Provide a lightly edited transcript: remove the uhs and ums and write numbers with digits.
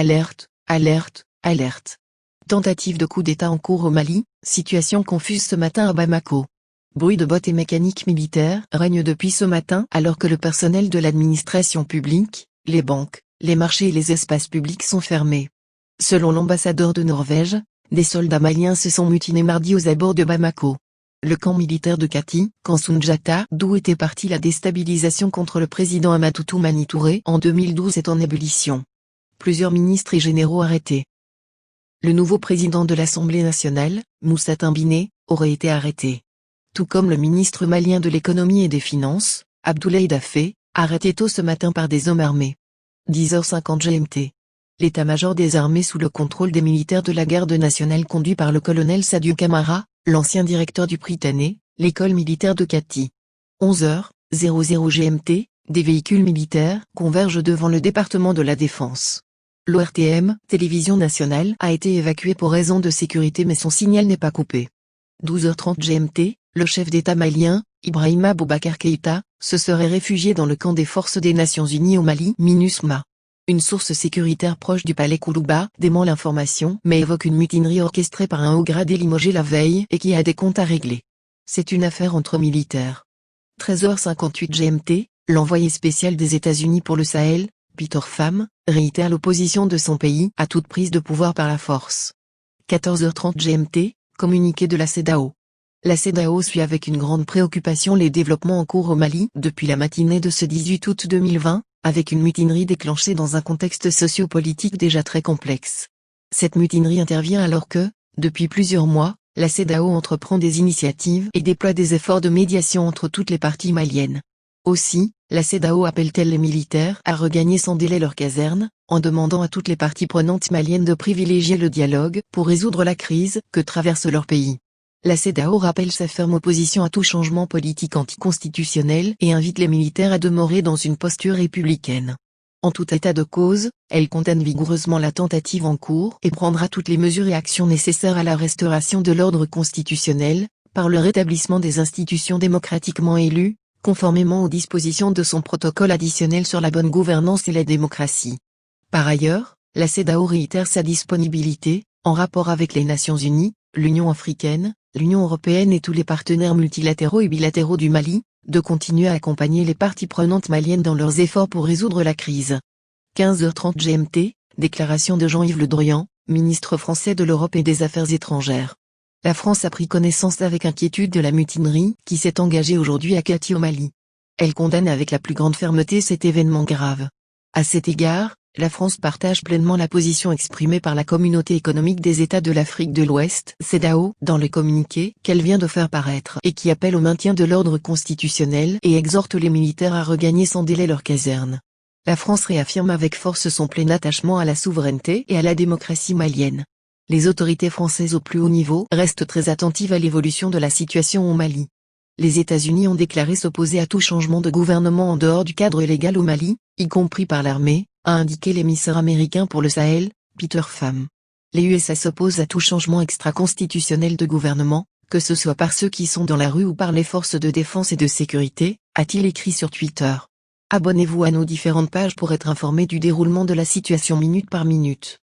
Alerte, alerte, alerte. Tentative de coup d'État en cours au Mali, situation confuse ce matin à Bamako. Bruit de bottes et mécanique militaire règne depuis ce matin alors que le personnel de l'administration publique, les banques, les marchés et les espaces publics sont fermés. Selon l'ambassadeur de Norvège, des soldats maliens se sont mutinés mardi aux abords de Bamako. Le camp militaire de Kati, Kansoundiata, d'où était partie la déstabilisation contre le président Amadou Toumani Touré en 2012 est en ébullition. Plusieurs ministres et généraux arrêtés. Le nouveau président de l'Assemblée nationale, Moussa Timbine, aurait été arrêté. Tout comme le ministre malien de l'économie et des finances, Abdoulaye Daffé, arrêté tôt ce matin par des hommes armés. 10h50 GMT. L'état-major des armées sous le contrôle des militaires de la garde nationale conduit par le colonel Sadio Camara, l'ancien directeur du Prytanée, l'école militaire de Kati. 11h00 GMT, des véhicules militaires convergent devant le département de la Défense. L'ORTM, télévision nationale, a été évacué pour raison de sécurité mais son signal n'est pas coupé. 12h30 GMT, le chef d'État malien, Ibrahima Boubacar Keïta, se serait réfugié dans le camp des forces des Nations Unies au Mali, MINUSMA. Une source sécuritaire proche du palais Koulouba dément l'information mais évoque une mutinerie orchestrée par un haut gradé limogé la veille et qui a des comptes à régler. C'est une affaire entre militaires. 13h58 GMT, l'envoyé spécial des États-Unis pour le Sahel, Peter Pham, réitère l'opposition de son pays à toute prise de pouvoir par la force. 14h30 GMT, communiqué de la CEDEAO. La CEDEAO suit avec une grande préoccupation les développements en cours au Mali depuis la matinée de ce 18 août 2020, avec une mutinerie déclenchée dans un contexte socio-politique déjà très complexe. Cette mutinerie intervient alors que, depuis plusieurs mois, la CEDEAO entreprend des initiatives et déploie des efforts de médiation entre toutes les parties maliennes. Aussi, la CEDEAO appelle-t-elle les militaires à regagner sans délai leurs casernes, en demandant à toutes les parties prenantes maliennes de privilégier le dialogue pour résoudre la crise que traverse leur pays. La CEDEAO rappelle sa ferme opposition à tout changement politique anticonstitutionnel et invite les militaires à demeurer dans une posture républicaine. En tout état de cause, elle condamne vigoureusement la tentative en cours et prendra toutes les mesures et actions nécessaires à la restauration de l'ordre constitutionnel, par le rétablissement des institutions démocratiquement élues, conformément aux dispositions de son protocole additionnel sur la bonne gouvernance et la démocratie. Par ailleurs, la CEDEAO réitère sa disponibilité, en rapport avec les Nations Unies, l'Union africaine, l'Union européenne et tous les partenaires multilatéraux et bilatéraux du Mali, de continuer à accompagner les parties prenantes maliennes dans leurs efforts pour résoudre la crise. 15h30 GMT, déclaration de Jean-Yves Le Drian, ministre français de l'Europe et des Affaires étrangères. La France a pris connaissance avec inquiétude de la mutinerie qui s'est engagée aujourd'hui à Kati au Mali. Elle condamne avec la plus grande fermeté cet événement grave. À cet égard, la France partage pleinement la position exprimée par la Communauté économique des États de l'Afrique de l'Ouest, CEDEAO, dans le communiqué qu'elle vient de faire paraître et qui appelle au maintien de l'ordre constitutionnel et exhorte les militaires à regagner sans délai leurs casernes. La France réaffirme avec force son plein attachement à la souveraineté et à la démocratie malienne. Les autorités françaises au plus haut niveau restent très attentives à l'évolution de la situation au Mali. Les États-Unis ont déclaré s'opposer à tout changement de gouvernement en dehors du cadre légal au Mali, y compris par l'armée, a indiqué l'émissaire américain pour le Sahel, Peter Pham. Les USA s'opposent à tout changement extra-constitutionnel de gouvernement, que ce soit par ceux qui sont dans la rue ou par les forces de défense et de sécurité, a-t-il écrit sur Twitter. Abonnez-vous à nos différentes pages pour être informé du déroulement de la situation minute par minute.